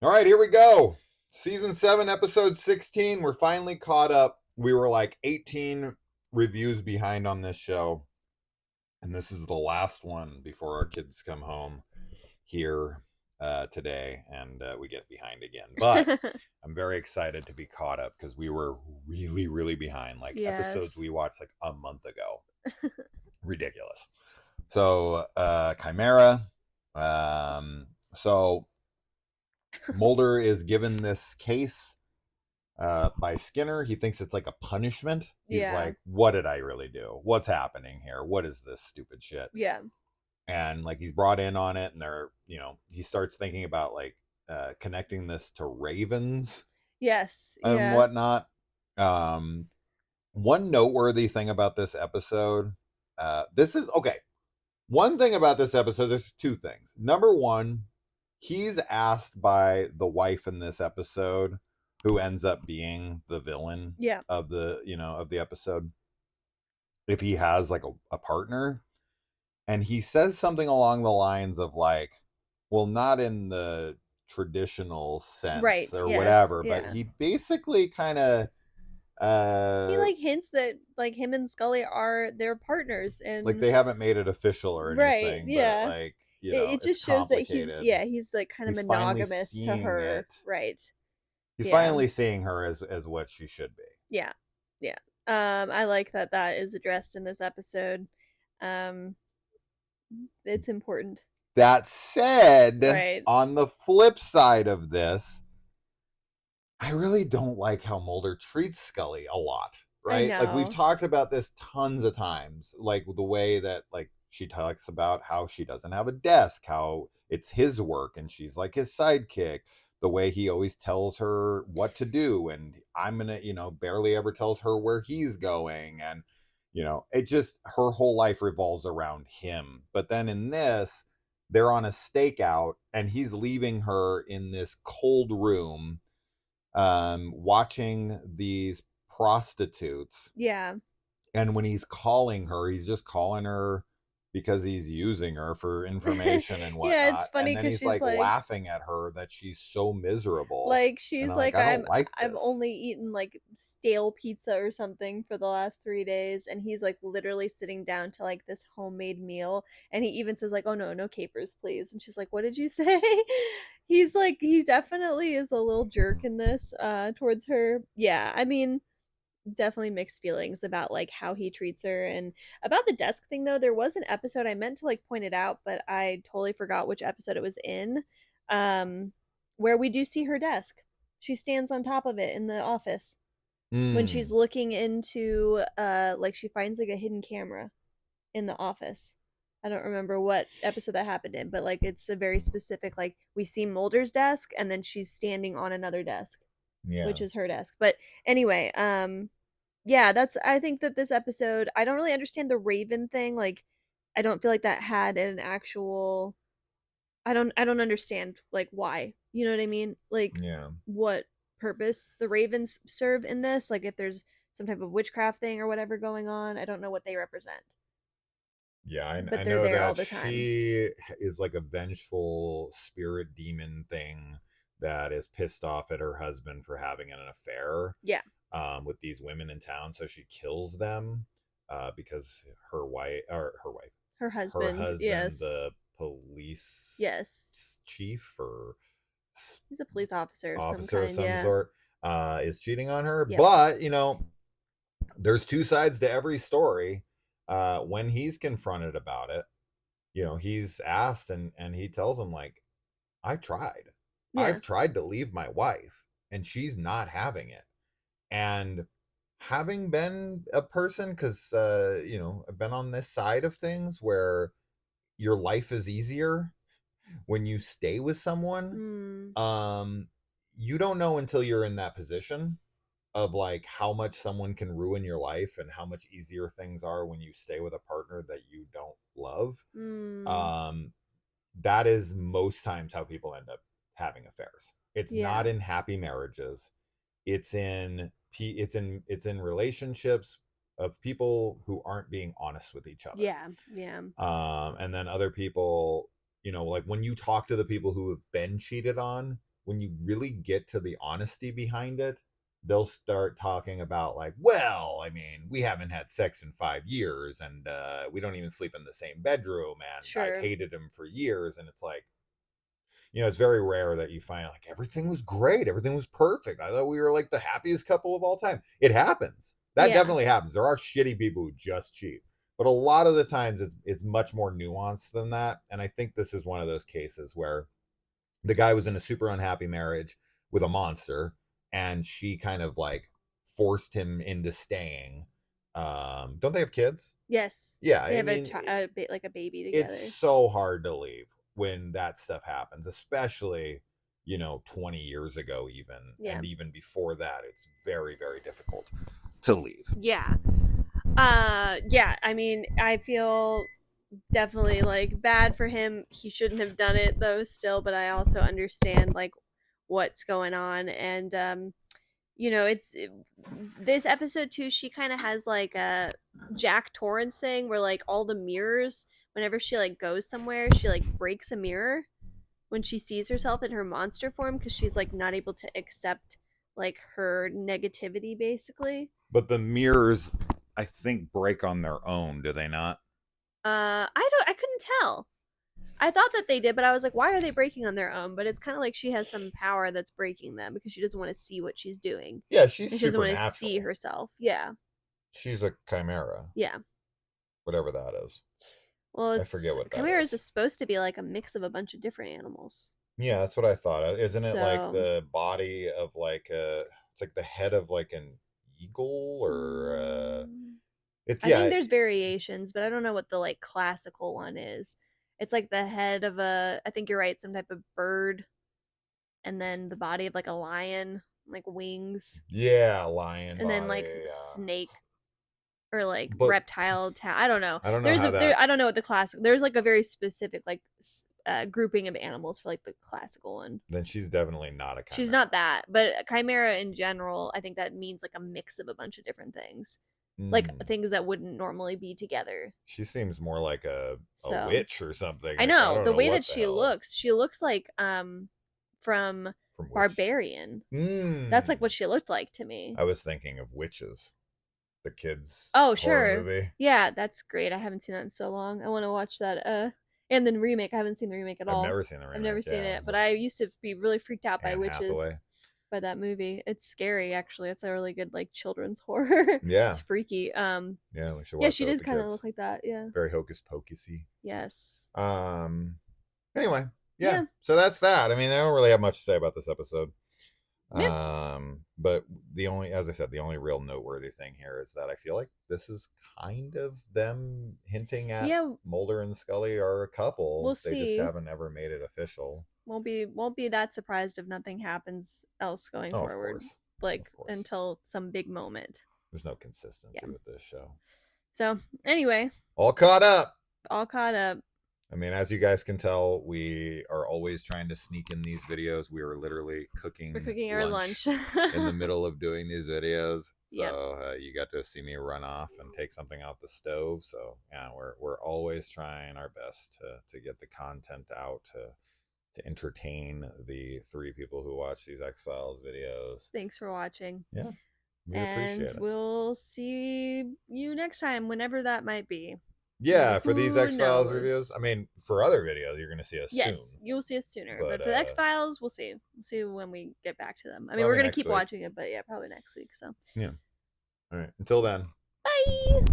All right, here we go. Season 7, episode 16. We're finally caught up. We were like 18 reviews behind on this show, and this is the last one before our kids come home here today, and we get behind again. But I'm very excited to be caught up because we were really, really behind. Like episodes Yes. we watched like a month ago. Ridiculous. So, Chimera. So Mulder is given this case by Skinner. He thinks it's like a punishment. He's Yeah. like, what did I really do? What's happening here? What is this stupid shit? Yeah. And like he's brought in on it, and he starts thinking about like connecting this to ravens Yes. and Yeah. whatnot. Um, One noteworthy thing about this episode, this is okay. One thing about this episode, there's two things. Number one, he's asked by the wife in this episode, who ends up being the villain Yeah. of the episode, if he has like a partner. And he says something along the lines of like, well, not in the traditional sense Right. or Yes. whatever, but Yeah. he basically kind of He uh like hints that like him and Scully are their partners like and they haven't made it official or right. anything, but Yeah. like, It it's just shows that he's complicated. he's like kind of He's finally monogamous to seeing her. it. Right. He's Yeah. finally seeing her as what she should be. Yeah. Yeah. I like that that is addressed in this episode. Um it's important. That said, Right. on the flip side of this, I really don't like how Mulder treats Scully a lot, I right? Like we've know. talked about this tons of times, like the way that like she talks about how she doesn't have a desk, how it's his work and she's like his sidekick, the way he always tells her what to do and I'm going to, barely ever tells her where he's going and it just her whole life revolves around him. But then in this, they're on a stakeout and he's leaving her in this cold room watching these prostitutes. Yeah. And when he's calling her, he's just calling her because he's using her for information and Yeah, it's whatnot. And funny then because he's she's like laughing at her that she's so miserable. And she's I'm like, like I don't like I've this. only eaten like stale pizza or something for the last 3 days, and he's like literally sitting down to like this homemade meal, and he even says like, "Oh no, no capers, please," and she's like, "What did you say?" He's like he definitely is a little jerk in this towards her. Yeah, I mean definitely mixed feelings about like how he treats her and about the desk thing though. There was an episode I meant to like point it out, but I totally forgot which episode it was in, um where we do see her desk. She stands on top of it in the office when she's Mm. looking into like she finds like a hidden camera in the office. I don't remember what episode that happened in, but like it's a very specific, like we see Mulder's desk and then she's standing on another desk, Yeah. which is her desk. But anyway, yeah, that's I think that this episode I don't really understand the Raven thing. Like I don't feel like that had an actual I don't understand like why. You know what I mean? Like Yeah. what purpose the Ravens serve in this? Like if there's some type of witchcraft thing or whatever going on, I don't know what they represent. Yeah, But I they're know there all that the time. she is like a vengeful spirit demon thing that is pissed off at her husband for having an affair Yeah. with these women in town. So she kills them because Her her husband, husband, yes. the police Yes. chief or He's a police officer of some officer of kind, some yeah. sort, is cheating on her. Yep. But, there's two sides to every story. When he's confronted about it, he's asked and he tells him like, I tried. Yeah. I've tried to leave my wife and she's not having it. And having been a person, because I've been on this side of things where your life is easier when you stay with someone. Hmm. um you don't know until you're in that position of like how much someone can ruin your life and how much easier things are when you stay with a partner that you don't love. Hmm. um that is most times how people end up having affairs. It's not Yeah. in happy marriages. It's in relationships of people who aren't being honest with each other. Yeah. Yeah. And then other people, like when you talk to the people who have been cheated on, when you really get to the honesty behind it, they'll start talking about like, well, I mean, we haven't had sex in 5 years, and we don't even sleep in the same bedroom, and I've Sure. hated him for years. And it's like, it's very rare that you find like everything was great, everything was perfect. I thought we were like the happiest couple of all time. It happens. That Yeah. definitely happens. There are shitty people who just cheat. But a lot of the times it's much more nuanced than that. And I think this is one of those cases where the guy was in a super unhappy marriage with a monster, and she kind of like forced him into staying. Don't they have kids? Yes. Yeah, They I have mean, like a baby it's together. so hard to leave when that stuff happens, especially 20 years ago, even, Yeah. and even before that. It's very, very difficult to leave. Yeah. Yeah, I mean, I feel definitely like bad for him. He shouldn't have done it though still, but I also understand like what's going on. And it's this episode too, she kind of has like a Jack Torrance thing where like all the mirrors, whenever she like goes somewhere, she like breaks a mirror when she sees herself in her monster form, because she's like not able to accept like her negativity basically. But the mirrors, I think, break on their own, do they not? I couldn't tell. I thought that they did, but I was like, why are they breaking on their own? But it's kind of like she has some power that's breaking them because she doesn't want to see what she's doing. Yeah, she's And she doesn't want to see supernatural. herself. Yeah. She's a chimera, Yeah. whatever that is. Well, I forget it's what that Chimera is is. supposed to be like a mix of a bunch of different animals. Yeah, that's what I thought. Isn't it like So, the body of like it's like the head of like an eagle, or mm, it's, I think yeah. there's variations, but I don't know what the like classical one is. It's like the head of I think you're right, some type of bird, and then the body of like a lion, like wings, Yeah, lion and then body, like yeah. snake or like But reptile I don't know. I don't know There's how a there that I don't know what the classic. There's like a very specific like grouping of animals for like the classical one. then she's definitely not a She's chimera. not that, but a chimera in general, I think that means like a mix of a bunch of different things, like Mm. things that wouldn't normally be together. She seems more like a So witch or something. I Like, I know don't the know way that what the hell she looks like from from witch. Barbarian. That's like Mm. what she looked like to me. I was thinking of Witches, the kids Oh, horror sure. movie. Yeah, that's great. I haven't seen that in so long. I want to watch that. And then remake. I haven't seen the remake at I've all. never seen the I've never remake. seen Yeah, it, it's but like I used to be really freaked out by Anne witches Hathaway. by that movie. It's scary, actually. It's a really good like children's horror. Yeah, It's freaky. yeah, we should Yeah, watch she that with did the kind of kids. look like that. Yeah. Very hocus pocusy. Yes. Anyway, yeah. Yeah. So that's that. I mean, I don't really have much to say about this episode. Yeah. But as I said, the only real noteworthy thing here is that I feel like this is kind of them hinting at Yeah. Mulder and Scully are a couple. We'll They just see. haven't ever made it official. Won't be that surprised if nothing happens else going Oh, of forward. course. Like Of course. until some big moment. There's no consistency Yeah. with this show. So anyway, All caught up. all caught up. I mean, as you guys can tell, we are always trying to sneak in these videos. We are literally cooking We're cooking our lunch. in the middle of doing these videos. Yep. So you got to see me run off and take something out the stove. So yeah, we're always trying our best to get the content out to entertain the 3 people who watch these X-Files videos. Thanks for watching. Yeah, we And appreciate it. we'll see you next time, whenever that might be. Yeah, for these Who X-Files knows? reviews. I mean, for other videos, you're going to see us Yes, soon. you'll see us sooner. But, But for the X-Files, we'll see. We'll see when we get back to them. I mean, we're probably going to next keep week. watching it, but yeah, probably next week. So Yeah. All right. Until then. bye.